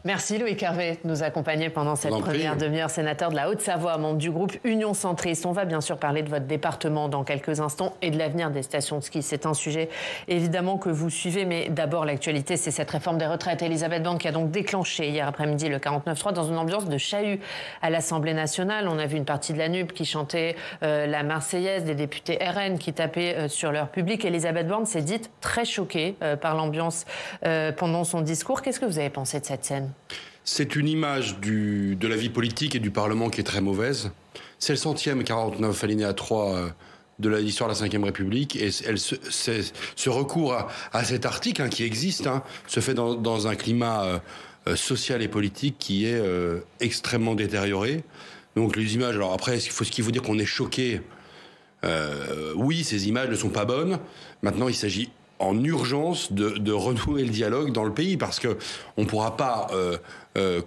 Merci Loïc Hervé de nous accompagner pendant cette première demi-heure. Sénateur de la Haute-Savoie, membre du groupe Union Centriste. On va bien sûr parler de votre département dans quelques instants et de l'avenir des stations de ski. C'est un sujet évidemment que vous suivez, mais d'abord l'actualité, c'est cette réforme des retraites. Elisabeth Borne qui a donc déclenché hier après-midi le 49.3 dans une ambiance de chahut à l'Assemblée nationale. On a vu une partie de la NUP qui chantait la Marseillaise, des députés RN qui tapaient sur leur public. Elisabeth Borne s'est dite très choquée par l'ambiance pendant son discours. Qu'est-ce que vous avez pensé de cette scène ? C'est une image de la vie politique et du Parlement qui est très mauvaise. C'est le 100e 49 alinéa 3 de l'histoire de la Ve République. Et ce recours à cet article qui existe se fait dans un climat social et politique qui est extrêmement détérioré. Donc les images, alors après, ce qu'il faut dire qu'on est choqué. Oui, ces images ne sont pas bonnes. Maintenant, il s'agit en urgence de renouer le dialogue dans le pays, parce que on pourra pas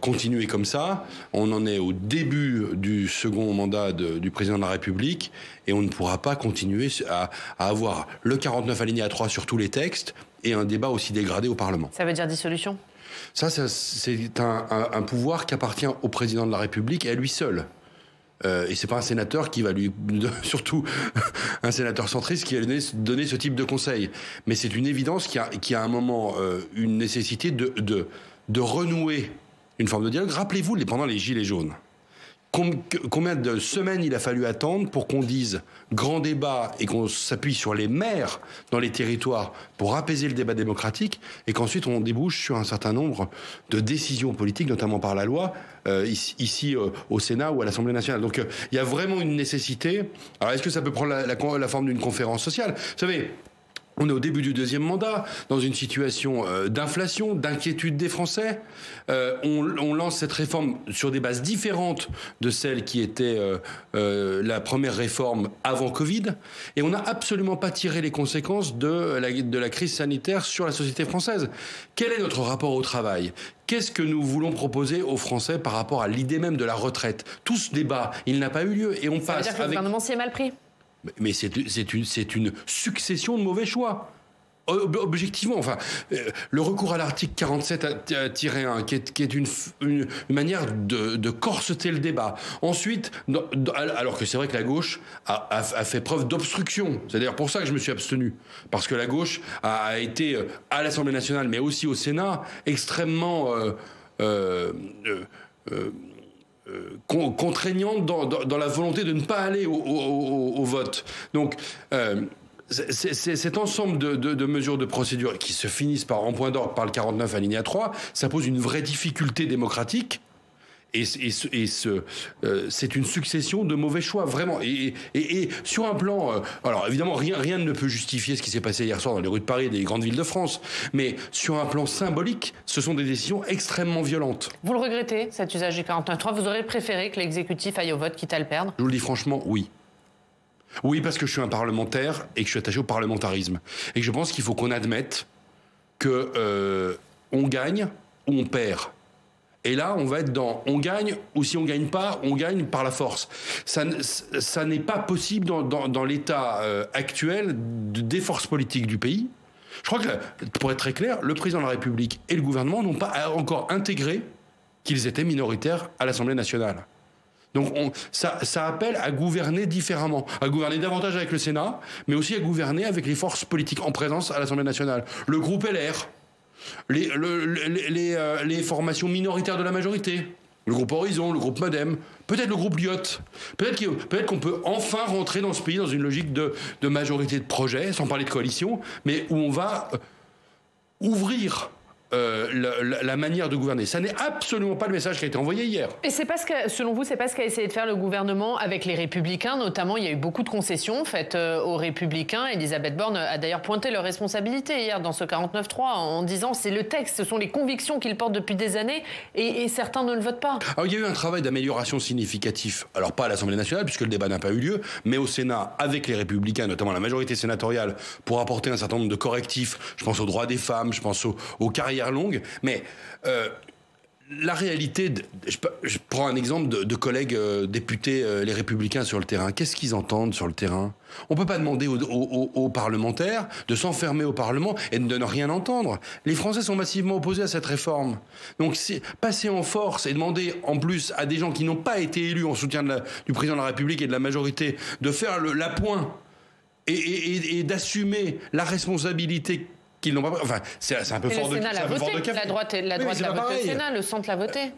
continuer comme ça. On en est au début du second mandat du président de la République et on ne pourra pas continuer à avoir le 49 alinéa 3 sur tous les textes et un débat aussi dégradé au Parlement. Ça veut dire dissolution ? Ça c'est un pouvoir qui appartient au président de la République et à lui seul. Et c'est pas un sénateur qui va surtout un sénateur centriste qui va donner ce type de conseil. Mais c'est une évidence qu'il y a à un moment une nécessité de renouer une forme de dialogue. Rappelez-vous, pendant les Gilets jaunes, combien de semaines il a fallu attendre pour qu'on dise grand débat et qu'on s'appuie sur les maires dans les territoires pour apaiser le débat démocratique, et qu'ensuite on débouche sur un certain nombre de décisions politiques, notamment par la loi, ici au Sénat ou à l'Assemblée nationale. Donc il y a vraiment une nécessité. Alors est-ce que ça peut prendre la forme d'une conférence sociale ? Vous savez, on est au début du deuxième mandat, dans une situation d'inflation, d'inquiétude des Français. On lance cette réforme sur des bases différentes de celle qui était la première réforme avant Covid. Et on n'a absolument pas tiré les conséquences de la crise sanitaire sur la société française. Quel est notre rapport au travail ? Qu'est-ce que nous voulons proposer aux Français par rapport à l'idée même de la retraite ? Tout ce débat, il n'a pas eu lieu. Et on Ça veut dire que le gouvernement s'y est mal pris ? Mais c'est une succession de mauvais choix. Objectivement, enfin, le recours à l'article 47-1, qui est une manière de corseter le débat. Ensuite, alors que c'est vrai que la gauche a fait preuve d'obstruction. C'est d'ailleurs pour ça que je me suis abstenu. Parce que la gauche a été, à l'Assemblée nationale, mais aussi au Sénat, extrêmement contraignante dans la volonté de ne pas aller au vote. Donc, c'est cet ensemble de mesures de procédure qui se finissent en point d'ordre par le 49 alinéa 3, ça pose une vraie difficulté démocratique. Et c'est une succession de mauvais choix, vraiment. Et sur un plan... alors, évidemment, rien ne peut justifier ce qui s'est passé hier soir dans les rues de Paris et des grandes villes de France. Mais sur un plan symbolique, ce sont des décisions extrêmement violentes. Vous le regrettez, cet usage du 49.3 ? Vous auriez préféré que l'exécutif aille au vote, quitte à le perdre ? Je vous le dis franchement, oui. Oui, parce que je suis un parlementaire et que je suis attaché au parlementarisme. Et que je pense qu'il faut qu'on admette que on gagne ou on perd. Et là, on va être on gagne, ou si on gagne pas, on gagne par la force. Ça n'est pas possible dans l'état actuel des forces politiques du pays. Je crois que, pour être très clair, le président de la République et le gouvernement n'ont pas encore intégré qu'ils étaient minoritaires à l'Assemblée nationale. Donc ça appelle à gouverner différemment, à gouverner davantage avec le Sénat, mais aussi à gouverner avec les forces politiques en présence à l'Assemblée nationale. Le groupe LR, les formations minoritaires de la majorité, le groupe Horizon, le groupe Modem, peut-être le groupe Lyot. Peut-être qu'on peut enfin rentrer dans ce pays dans une logique de majorité de projet, sans parler de coalition, mais où on va ouvrir la manière de gouverner. Ça n'est absolument pas le message qui a été envoyé hier. Et c'est pas selon vous, c'est pas ce qu'a essayé de faire le gouvernement avec les Républicains, notamment. Il y a eu beaucoup de concessions faites aux Républicains. Elisabeth Borne a d'ailleurs pointé leur responsabilité hier dans ce 49.3 en disant c'est le texte, ce sont les convictions qu'ils portent depuis des années et certains ne le votent pas. Alors il y a eu un travail d'amélioration significatif, alors pas à l'Assemblée nationale puisque le débat n'a pas eu lieu, mais au Sénat avec les Républicains, notamment la majorité sénatoriale, pour apporter un certain nombre de correctifs. Je pense aux droits des femmes, je pense aux carrières longues, mais la réalité, je prends un exemple de collègues députés, les Républicains sur le terrain. Qu'est-ce qu'ils entendent sur le terrain? On ne peut pas demander aux parlementaires de s'enfermer au Parlement et de ne rien entendre. Les Français sont massivement opposés à cette réforme. Donc passer en force et demander en plus à des gens qui n'ont pas été élus en soutien du président de la République et de la majorité de faire l'appoint et d'assumer la responsabilité qu'ils n'ont pas... Enfin, c'est un peu fort de café. La droite l'a voté au Sénat, le centre l'a voté.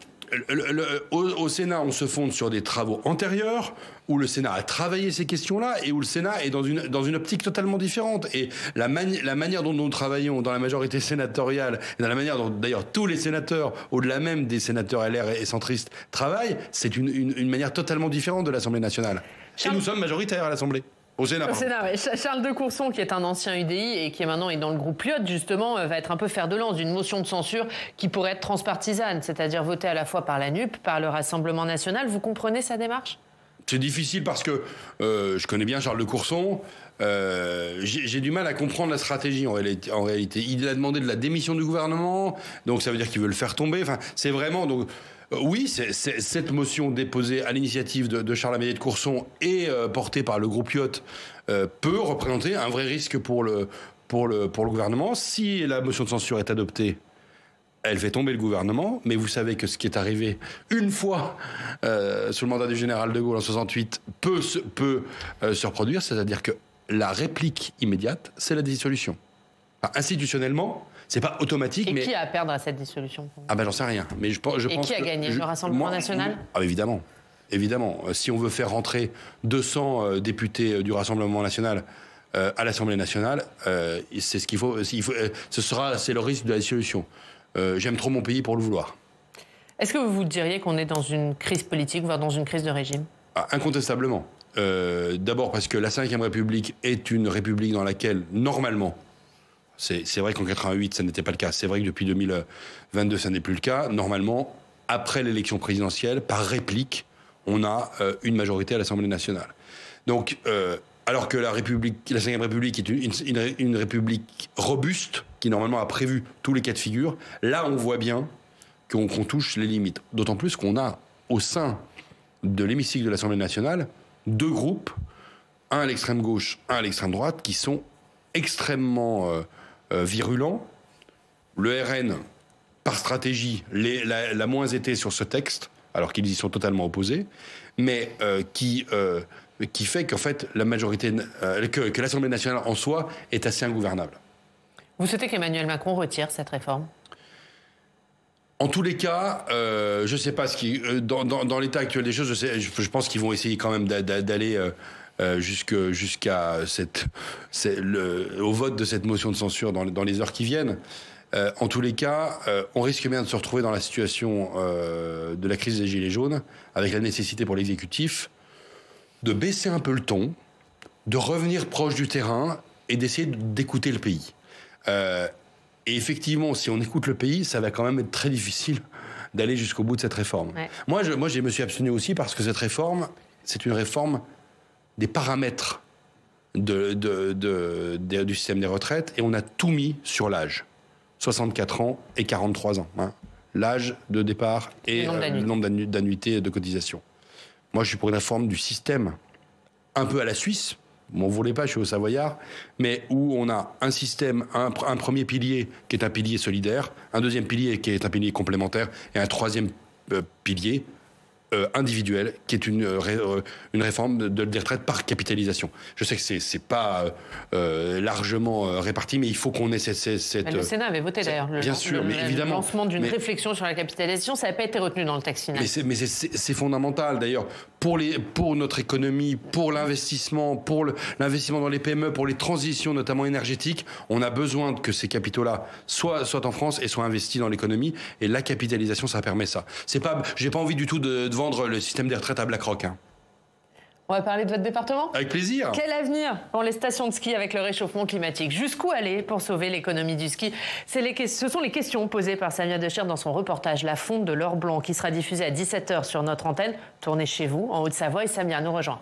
Au Sénat, on se fonde sur des travaux antérieurs, où le Sénat a travaillé ces questions-là, et où le Sénat est dans une optique totalement différente. Et la manière dont nous travaillons dans la majorité sénatoriale, et dans la manière dont d'ailleurs tous les sénateurs, au-delà même des sénateurs LR et centristes, travaillent, c'est une manière totalement différente de l'Assemblée nationale. Et nous sommes majoritaires à l'Assemblée. Au Sénat, oui. Charles de Courson, qui est un ancien UDI et qui maintenant est dans le groupe Lyot, justement, va être un peu fer de lance d'une motion de censure qui pourrait être transpartisane, c'est-à-dire votée à la fois par la NUP, par le Rassemblement national. Vous comprenez sa démarche? C'est difficile parce que je connais bien Charles de Courson. J'ai du mal à comprendre la stratégie en réalité. Il a demandé de la démission du gouvernement, donc ça veut dire qu'il veut le faire tomber. Enfin, c'est vraiment... Donc, oui, cette motion déposée à l'initiative de Charles Amédée de Courson et portée par le groupe Lyot peut représenter un vrai risque pour le gouvernement. Si la motion de censure est adoptée, elle fait tomber le gouvernement, mais vous savez que ce qui est arrivé une fois sous le mandat du général de Gaulle en 68 peut se reproduire, c'est-à-dire que la réplique immédiate, c'est la dissolution. Enfin, institutionnellement, c'est pas automatique. Et qui a à perdre à cette dissolution? Ah ben j'en sais rien. Mais je pense qui a gagné? Le Rassemblement national? Ah évidemment. Évidemment. Si on veut faire rentrer 200 députés du Rassemblement national à l'Assemblée nationale, c'est ce qu'il faut. C'est le risque de la dissolution. J'aime trop mon pays pour le vouloir. Est-ce que vous diriez qu'on est dans une crise politique, voire dans une crise de régime? Incontestablement. D'abord parce que la Ve République est une république dans laquelle, normalement, c'est vrai qu'en 88, ça n'était pas le cas. C'est vrai que depuis 2022, ça n'est plus le cas. Normalement, après l'élection présidentielle, par réplique, on a une majorité à l'Assemblée nationale. Donc, alors que la Ve République est une république robuste, qui normalement a prévu tous les cas de figure, là, on voit bien qu'on touche les limites. D'autant plus qu'on a, au sein de l'hémicycle de l'Assemblée nationale, deux groupes, un à l'extrême gauche, un à l'extrême droite, qui sont extrêmement virulents. Le RN, par stratégie, l'a moins été sur ce texte, alors qu'ils y sont totalement opposés, mais qui fait qu'en fait, la majorité, que l'Assemblée nationale en soi est assez ingouvernable. Vous souhaitez qu'Emmanuel Macron retire cette réforme? En tous les cas, je ne sais pas dans l'état actuel des choses, je pense qu'ils vont essayer quand même d'aller jusqu'à au vote de cette motion de censure dans les heures qui viennent. En tous les cas, on risque bien de se retrouver dans la situation de la crise des Gilets jaunes, avec la nécessité pour l'exécutif de baisser un peu le ton, de revenir proche du terrain et d'essayer d'écouter le pays. Et effectivement, si on écoute le pays, ça va quand même être très difficile d'aller jusqu'au bout de cette réforme. Ouais. Moi, je me suis abstenu aussi parce que cette réforme, c'est une réforme des paramètres du système des retraites, et on a tout mis sur l'âge. 64 ans et 43 ans. Hein. L'âge de départ et le nombre d'annuités de cotisation. Moi, je suis pour une réforme du système, un peu à la Suisse. Bon, vous ne voulez pas, je suis au Savoyard, mais où on a un système, un premier pilier qui est un pilier solidaire, un deuxième pilier qui est un pilier complémentaire, et un troisième pilier individuel, qui est une réforme des retraites par capitalisation. Je sais que c'est pas largement réparti, mais il faut qu'on ait cette... Le Sénat avait voté d'ailleurs le lancement d'une réflexion sur la capitalisation. Ça n'a pas été retenu dans le texte final. Mais c'est fondamental d'ailleurs pour notre économie, pour l'investissement, l'investissement dans les PME, pour les transitions notamment énergétiques. On a besoin que ces capitaux-là soient en France et soient investis dans l'économie. Et la capitalisation, ça permet ça. J'ai pas envie du tout de vendre le système des retraites à BlackRock. Hein. On va parler de votre département ? Avec plaisir. Quel avenir pour les stations de ski avec le réchauffement climatique ? Jusqu'où aller pour sauver l'économie du ski ? Ce sont les questions posées par Samia Dechir dans son reportage La Fonte de l'Or Blanc, qui sera diffusé à 17h sur notre antenne. Tournez chez vous, en Haute-Savoie, et Samia nous rejoint.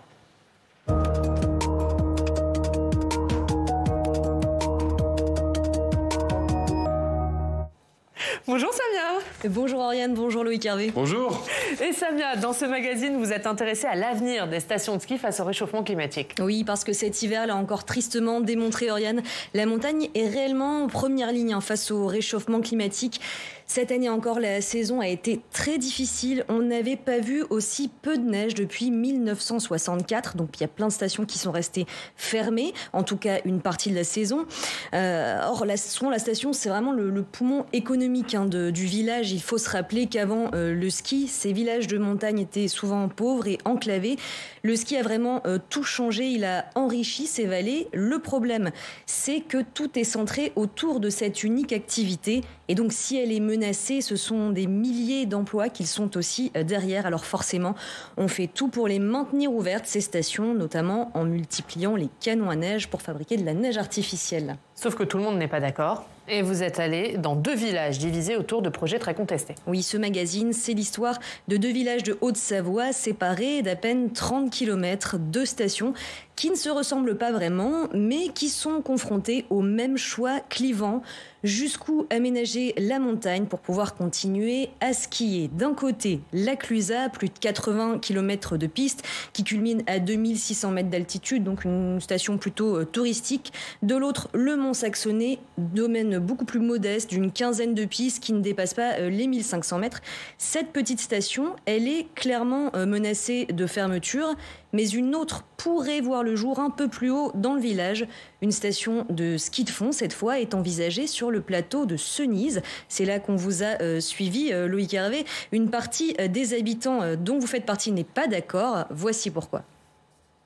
Bonjour Samia. Bonjour Oriane, bonjour Loïc Hervé. Bonjour. Et Samia, dans ce magazine, vous êtes intéressée à l'avenir des stations de ski face au réchauffement climatique. Oui, parce que cet hiver l'a encore tristement démontré, Oriane. La montagne est réellement en première ligne face au réchauffement climatique. Cette année encore, la saison a été très difficile. On n'avait pas vu aussi peu de neige depuis 1964. Donc, il y a plein de stations qui sont restées fermées, en tout cas une partie de la saison. Or, la station, c'est vraiment le poumon économique du village. Il faut se rappeler qu'avant le ski, ces villages de montagne étaient souvent pauvres et enclavés. Le ski a vraiment tout changé. Il a enrichi ces vallées. Le problème, c'est que tout est centré autour de cette unique activité. Et donc, si elle est menacée, ce sont des milliers d'emplois qui sont aussi derrière. Alors forcément, on fait tout pour les maintenir ouvertes, ces stations, notamment en multipliant les canons à neige pour fabriquer de la neige artificielle. Sauf que tout le monde n'est pas d'accord. Et vous êtes allé dans 2 villages divisés autour de projets très contestés. Oui, ce magazine, c'est l'histoire de 2 villages de Haute-Savoie séparés d'à peine 30 km, 2 stations qui ne se ressemblent pas vraiment, mais qui sont confrontés au même choix clivant. Jusqu'où aménager la montagne pour pouvoir continuer à skier. D'un côté, la Clusaz, plus de 80 km de piste qui culmine à 2600 mètres d'altitude, donc une station plutôt touristique. De l'autre, le Mont-Saxonnet, domaine beaucoup plus modeste d'une quinzaine de pistes qui ne dépassent pas les 1500 mètres. Cette petite station, elle est clairement menacée de fermeture, mais une autre pourrait voir le jour un peu plus haut dans le village. Une station de ski de fond, cette fois, est envisagée sur le plateau de Cenise. C'est là qu'on vous a suivi, Loïc Hervé. Une partie des habitants dont vous faites partie n'est pas d'accord. Voici pourquoi.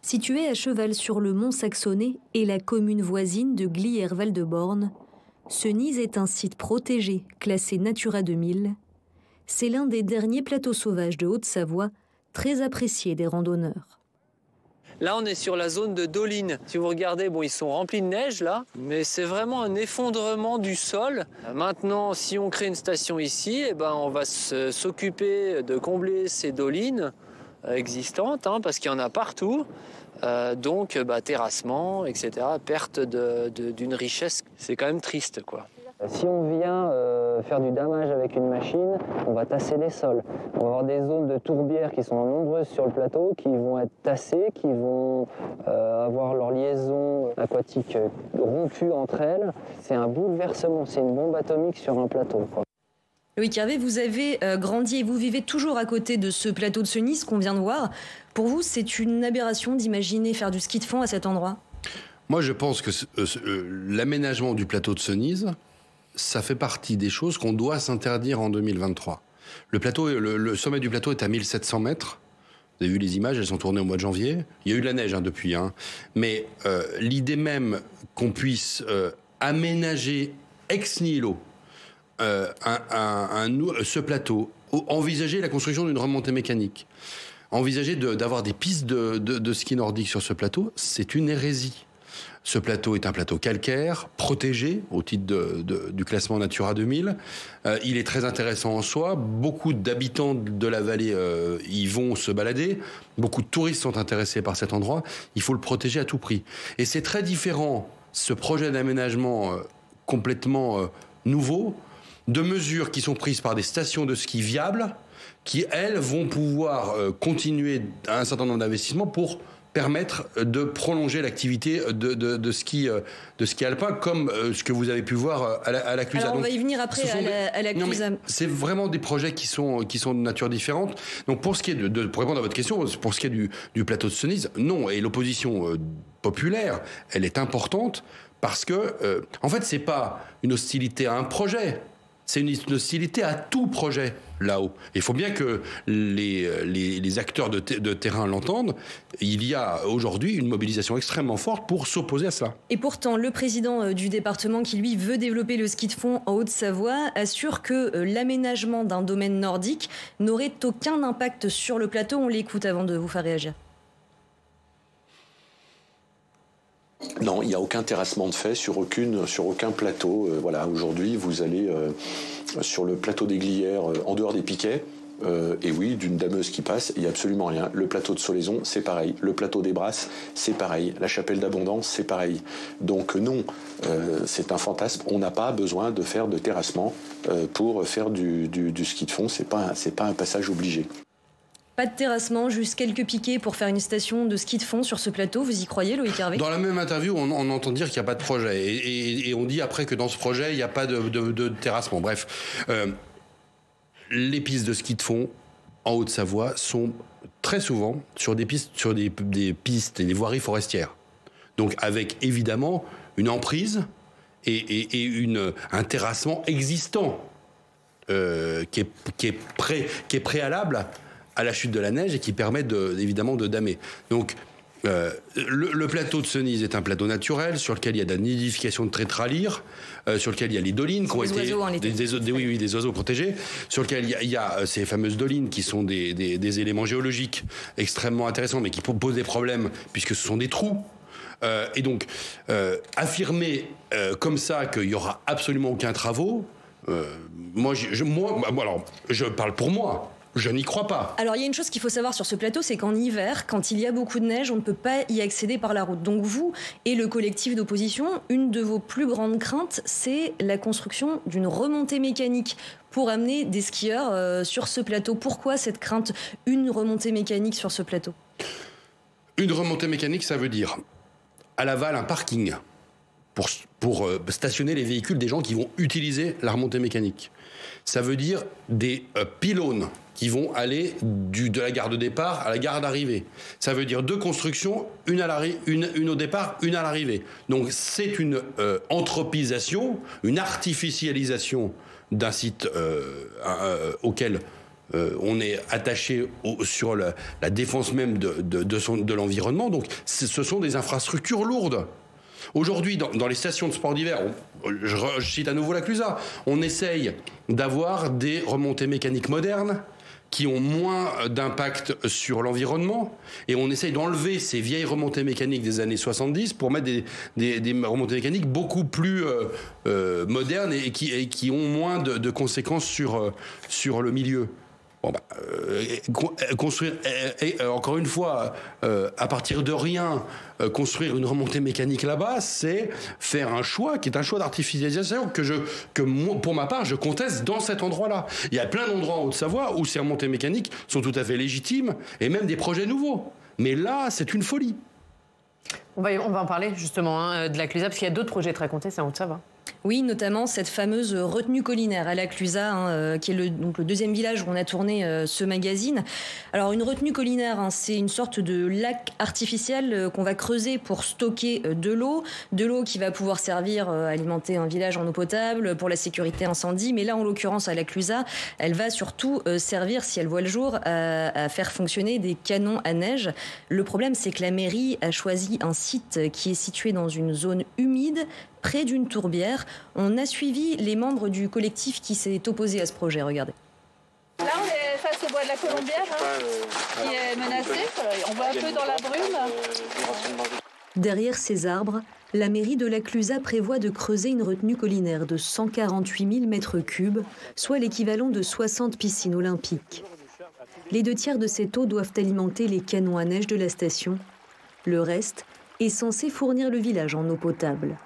Située à cheval sur le Mont-Saxonnet et la commune voisine de Glières-Val-de-Born, Cenise est un site protégé, classé Natura 2000. C'est l'un des derniers plateaux sauvages de Haute-Savoie, très apprécié des randonneurs. Là, on est sur la zone de Dolines. Si vous regardez, ils sont remplis de neige, là, mais c'est vraiment un effondrement du sol. Maintenant, si on crée une station ici, on va s'occuper de combler ces dolines existantes, parce qu'il y en a partout. Donc, terrassement, etc., perte d'une richesse, c'est quand même triste, quoi. Si on vient faire du damage avec une machine, on va tasser les sols. On va avoir des zones de tourbières qui sont nombreuses sur le plateau, qui vont être tassées, qui vont avoir leur liaison aquatique rompue entre elles. C'est un bouleversement, c'est une bombe atomique sur un plateau, quoi. Loïc Hervé, vous avez grandi et vous vivez toujours à côté de ce plateau de Cenise qu'on vient de voir. Pour vous, c'est une aberration d'imaginer faire du ski de fond à cet endroit ? Moi, je pense que l'aménagement du plateau de Cenise, ça fait partie des choses qu'on doit s'interdire en 2023. Le sommet du plateau est à 1700 mètres. Vous avez vu les images, elles sont tournées au mois de janvier. Il y a eu de la neige depuis. Mais l'idée même qu'on puisse aménager ex nihilo ce plateau, envisager la construction d'une remontée mécanique, envisager d'avoir des pistes de ski nordique sur ce plateau, c'est une hérésie. Ce plateau est un plateau calcaire, protégé au titre du classement Natura 2000. Il est très intéressant en soi. Beaucoup d'habitants de la vallée y vont se balader. Beaucoup de touristes sont intéressés par cet endroit. Il faut le protéger à tout prix. Et c'est très différent, ce projet d'aménagement complètement nouveau, de mesures qui sont prises par des stations de ski viables, qui, elles, vont pouvoir continuer un certain nombre d'investissements pour permettre de prolonger l'activité de ski alpin, comme ce que vous avez pu voir à la Clusaz. Alors on va y venir après à la Clusaz. C'est vraiment des projets qui sont de nature différente. Donc pour ce qui est pour répondre à votre question, pour ce qui est du plateau de Cenise, non. Et l'opposition populaire, elle est importante parce que, en fait, c'est pas une hostilité à un projet. C'est une hostilité à tout projet là-haut. Il faut bien que les acteurs de terrain l'entendent. Il y a aujourd'hui une mobilisation extrêmement forte pour s'opposer à cela. Et pourtant, le président du département qui, lui, veut développer le ski de fond en Haute-Savoie assure que l'aménagement d'un domaine nordique n'aurait aucun impact sur le plateau. On l'écoute avant de vous faire réagir. Non, il n'y a aucun terrassement de fait sur aucun plateau. Aujourd'hui, vous allez sur le plateau des Glières, en dehors des piquets, Et oui, d'une dameuse qui passe, il n'y a absolument rien. Le plateau de Solaison, c'est pareil. Le plateau des Brasses, c'est pareil. La chapelle d'Abondance, c'est pareil. Donc non, c'est un fantasme. On n'a pas besoin de faire de terrassement pour faire du ski de fond. C'est pas un passage obligé. Pas de terrassement, juste quelques piquets pour faire une station de ski de fond sur ce plateau. Vous y croyez, Loïc Hervé ? Dans la même interview, on entend dire qu'il n'y a pas de projet. Et on dit après que dans ce projet, il n'y a pas de terrassement. Bref, les pistes de ski de fond en Haute-Savoie sont très souvent sur des pistes et des voiries forestières. Donc avec évidemment une emprise et un terrassement existant qui est préalable à la chute de la neige et qui permet évidemment de damer. Donc le plateau de Cenise est un plateau naturel sur lequel il y a de la nidification de tétralyres, sur lequel il y a les dolines qui ont été des oiseaux protégés, sur lequel il y a ces fameuses dolines qui sont des éléments géologiques extrêmement intéressants mais qui posent des problèmes puisque ce sont des trous. Et donc affirmer comme ça qu'il y aura absolument aucun travaux, moi je parle pour moi. Je n'y crois pas. Alors, il y a une chose qu'il faut savoir sur ce plateau, c'est qu'en hiver, quand il y a beaucoup de neige, on ne peut pas y accéder par la route. Donc vous et le collectif d'opposition, une de vos plus grandes craintes, c'est la construction d'une remontée mécanique pour amener des skieurs sur ce plateau. Pourquoi cette crainte, une remontée mécanique sur ce plateau ? Une remontée mécanique, ça veut dire à l'aval un parking pour stationner les véhicules des gens qui vont utiliser la remontée mécanique. Ça veut dire des pylônes qui vont aller de la gare de départ à la gare d'arrivée. Ça veut dire 2 constructions, une au départ, une à l'arrivée. Donc c'est une anthropisation, une artificialisation d'un site auquel on est attaché sur la défense même de l'environnement. Donc ce sont des infrastructures lourdes. Aujourd'hui, dans les stations de sport d'hiver, je cite à nouveau la Clusa, on essaye d'avoir des remontées mécaniques modernes qui ont moins d'impact sur l'environnement, et on essaye d'enlever ces vieilles remontées mécaniques des années 70 pour mettre des remontées mécaniques beaucoup plus modernes et qui ont moins de conséquences sur le milieu. Bon construire, encore une fois, à partir de rien, construire une remontée mécanique là-bas, c'est faire un choix qui est un choix d'artificialisation que moi, pour ma part, je conteste dans cet endroit-là. Il y a plein d'endroits en Haute-Savoie où ces remontées mécaniques sont tout à fait légitimes et même des projets nouveaux. Mais là, c'est une folie. On va en parler justement de la Clusa, parce qu'il y a d'autres projets très contestés en Haute-Savoie. Oui, notamment cette fameuse retenue collinaire à la Clusa, qui est le deuxième village où on a tourné ce magazine. Alors une retenue collinaire, c'est une sorte de lac artificiel qu'on va creuser pour stocker de l'eau qui va pouvoir servir à alimenter un village en eau potable, pour la sécurité incendie. Mais là, en l'occurrence, à la Clusa, elle va surtout servir, si elle voit le jour, à faire fonctionner des canons à neige. Le problème, c'est que la mairie a choisi un site qui est situé dans une zone humide, près d'une tourbière. On a suivi les membres du collectif qui s'est opposé à ce projet. Regardez. Là, on est face au bois de la Colombière, qui est menacé. On voit un peu dans la brume. Derrière ces arbres, la mairie de la Clusa prévoit de creuser une retenue collinaire de 148 000 mètres cubes, soit l'équivalent de 60 piscines olympiques. Les 2/3 de cette eau doivent alimenter les canons à neige de la station. Le reste est censé fournir le village en eau potable.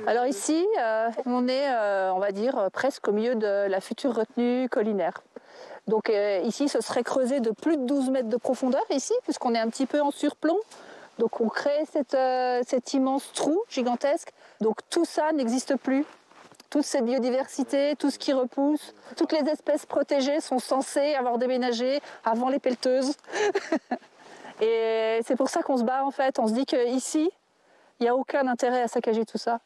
Alors ici, on est, on va dire, presque au milieu de la future retenue collinaire. Donc ici, ce serait creusé de plus de 12 mètres de profondeur ici, puisqu'on est un petit peu en surplomb. Donc on crée cet immense trou gigantesque. Donc tout ça n'existe plus. Toute cette biodiversité, tout ce qui repousse, toutes les espèces protégées sont censées avoir déménagé avant les pelleteuses. Et c'est pour ça qu'on se bat en fait. On se dit qu'ici, il n'y a aucun intérêt à saccager tout ça.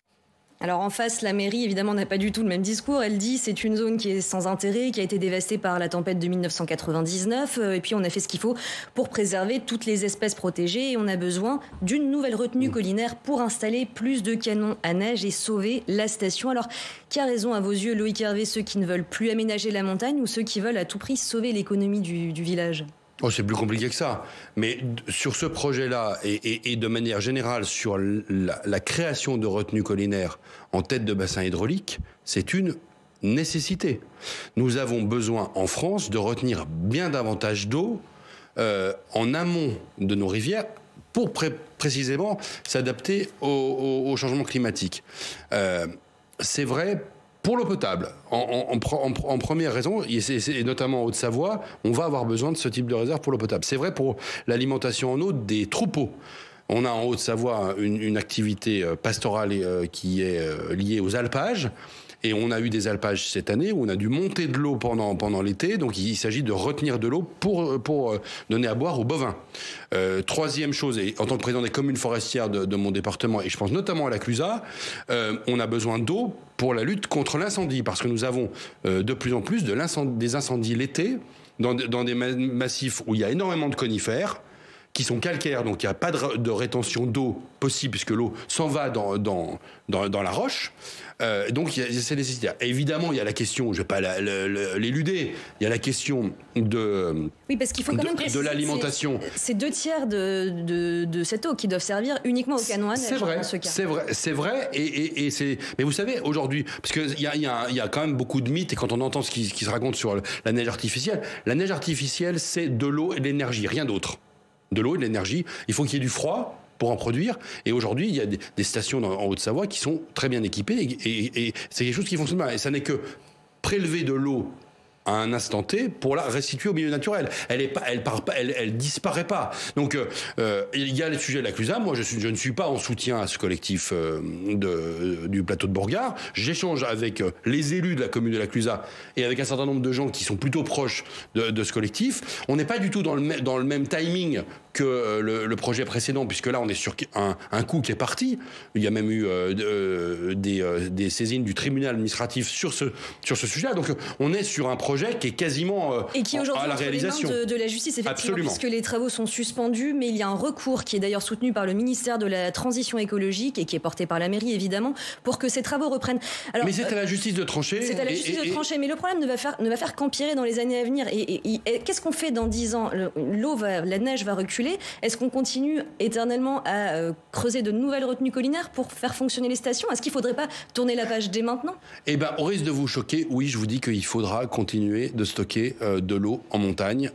Alors en face, la mairie, évidemment, n'a pas du tout le même discours. Elle dit c'est une zone qui est sans intérêt, qui a été dévastée par la tempête de 1999. Et puis on a fait ce qu'il faut pour préserver toutes les espèces protégées. Et on a besoin d'une nouvelle retenue collinaire pour installer plus de canons à neige et sauver la station. Alors, qui a raison à vos yeux, Loïc Hervé, ceux qui ne veulent plus aménager la montagne ou ceux qui veulent à tout prix sauver l'économie du village ? Oh, c'est plus compliqué que ça. Mais sur ce projet-là, et de manière générale sur la création de retenues collinaires en tête de bassin hydraulique, c'est une nécessité. Nous avons besoin en France de retenir bien davantage d'eau en amont de nos rivières pour précisément s'adapter au changement climatique. C'est vrai pour l'eau potable. En première raison, et notamment en Haute-Savoie, on va avoir besoin de ce type de réserve pour l'eau potable. C'est vrai pour l'alimentation en eau des troupeaux. On a en Haute-Savoie une activité pastorale qui est liée aux alpages. Et on a eu des alpages cette année où on a dû monter de l'eau pendant l'été. Donc il s'agit de retenir de l'eau pour donner à boire aux bovins. Troisième chose, et en tant que président des communes forestières de mon département, et je pense notamment à la Clusaz, on a besoin d'eau pour la lutte contre l'incendie. Parce que nous avons de plus en plus des incendies l'été dans des massifs où il y a énormément de conifères qui sont calcaires, donc il n'y a pas de rétention d'eau possible puisque l'eau s'en va dans la roche. Donc il y a ces nécessités. Évidemment, il y a la question, je ne vais pas l'éluder, il y a la question oui, parce qu'il faut quand même de l'alimentation. C'est 2/3 de cette eau qui doivent servir uniquement au canon à neige dans ce cas. C'est vrai, et c'est. Mais vous savez, aujourd'hui, parce qu'il y a quand même beaucoup de mythes, et quand on entend ce qui se raconte sur la neige artificielle, c'est de l'eau et de l'énergie, rien d'autre. De l'eau et de l'énergie. Il faut qu'il y ait du froid pour en produire. Et aujourd'hui, il y a des stations en Haute-Savoie qui sont très bien équipées et c'est quelque chose qui fonctionne bien. Et ça n'est que prélever de l'eau à un instant T pour la restituer au milieu naturel. Elle disparaît pas. Donc il y a le sujet de la Clusaz. Moi, je ne suis pas en soutien à ce collectif du plateau de Bourgard. J'échange avec les élus de la commune de la Clusaz et avec un certain nombre de gens qui sont plutôt proches de ce collectif. On n'est pas du tout dans le même timing que le projet précédent, puisque là on est sur un coup qui est parti. Il y a même eu des saisines du tribunal administratif sur ce sujet-là. Donc on est sur un projet qui est quasiment et qui aujourd'hui à la réalisation de la justice, effectivement. Absolument. Puisque les travaux sont suspendus, mais il y a un recours qui est d'ailleurs soutenu par le ministère de la Transition écologique et qui est porté par la mairie évidemment pour que ces travaux reprennent. Alors, mais c'est à la justice de trancher. C'est à la justice de trancher, mais le problème ne va faire qu'empirer dans les années à venir. Et qu'est-ce qu'on fait dans 10 ans ? La neige va reculer. Est-ce qu'on continue éternellement à creuser de nouvelles retenues collinaires pour faire fonctionner les stations ? Est-ce qu'il ne faudrait pas tourner la page dès maintenant ? Eh bien, au risque de vous choquer, oui, je vous dis qu'il faudra continuer de stocker de l'eau en montagne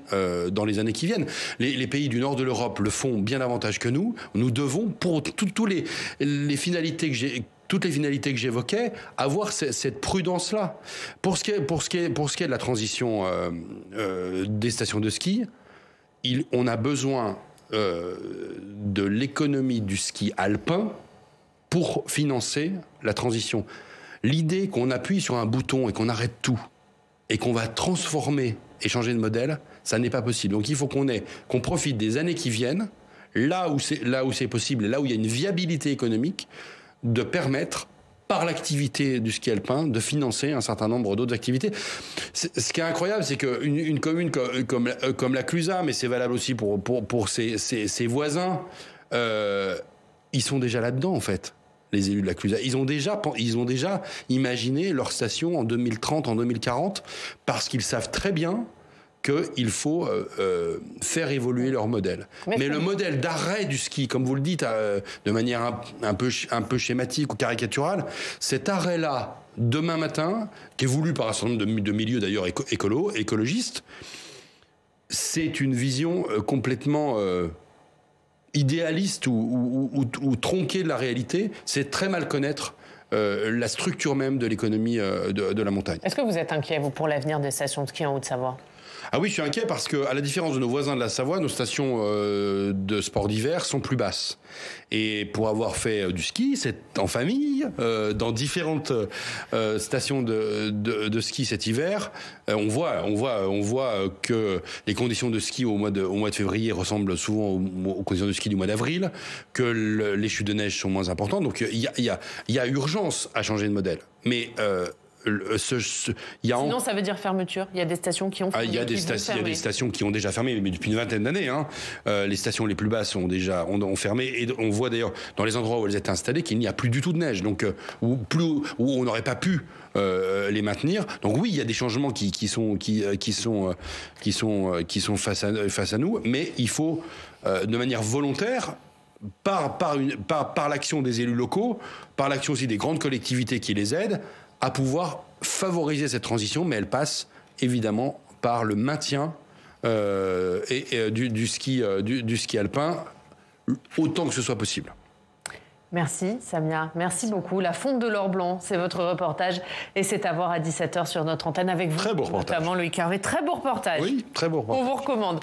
dans les années qui viennent. Les pays du nord de l'Europe le font bien davantage que nous. Nous devons, pour toutes les finalités que j'évoquais, avoir cette prudence-là. Pour ce qui est de la transition des stations de ski, on a besoin de l'économie du ski alpin pour financer la transition. L'idée qu'on appuie sur un bouton et qu'on arrête tout et qu'on va transformer et changer de modèle, ça n'est pas possible. Donc il faut qu'on profite des années qui viennent, là où c'est possible et là où il y a une viabilité économique, de permettre par l'activité du ski alpin de financer un certain nombre d'autres activités. Ce qui est incroyable, c'est qu'une commune comme la Clusaz, mais c'est valable aussi pour ses voisins, ils sont déjà là-dedans en fait. Les élus de la Clusaz, ils ont déjà imaginé leur station en 2030, en 2040, parce qu'ils savent très bien qu'il faut faire évoluer leur modèle. Mais le modèle d'arrêt du ski, comme vous le dites, de manière un peu schématique ou caricaturale, cet arrêt-là, demain matin, qui est voulu par un certain nombre de milieux d'ailleurs écologistes, c'est une vision complètement idéaliste ou tronquée de la réalité. C'est très mal connaître la structure même de l'économie de la montagne. Est-ce que vous êtes inquiet, vous, pour l'avenir des stations de ski en Haute-Savoie ? Ah oui, je suis inquiet parce que, à la différence de nos voisins de la Savoie, nos stations de sport d'hiver sont plus basses. Et pour avoir fait du ski, c'est en famille, dans différentes stations de ski cet hiver, on voit que les conditions de ski au mois de février ressemblent souvent aux conditions de ski du mois d'avril, que les chutes de neige sont moins importantes. Donc il y a urgence à changer de modèle. Mais sinon, ça veut dire fermeture. Il y a des stations qui ont fermé. Il y a des stations qui ont déjà fermé, mais depuis une vingtaine d'années. Hein. Les stations les plus basses ont fermé. Et on voit d'ailleurs dans les endroits où elles étaient installées qu'il n'y a plus du tout de neige, donc où on n'aurait pas pu les maintenir. Donc oui, il y a des changements qui sont face à nous, mais il faut de manière volontaire. Par l'action des élus locaux, par l'action aussi des grandes collectivités qui les aident, à pouvoir favoriser cette transition, mais elle passe évidemment par le maintien du ski alpin autant que ce soit possible. Merci Samia, merci beaucoup. La fonte de l'or blanc, c'est votre reportage et c'est à voir à 17h sur notre antenne avec vous. Très beau reportage. Notamment Loïc Hervé, très beau reportage. Oui, très beau reportage. On vous recommande.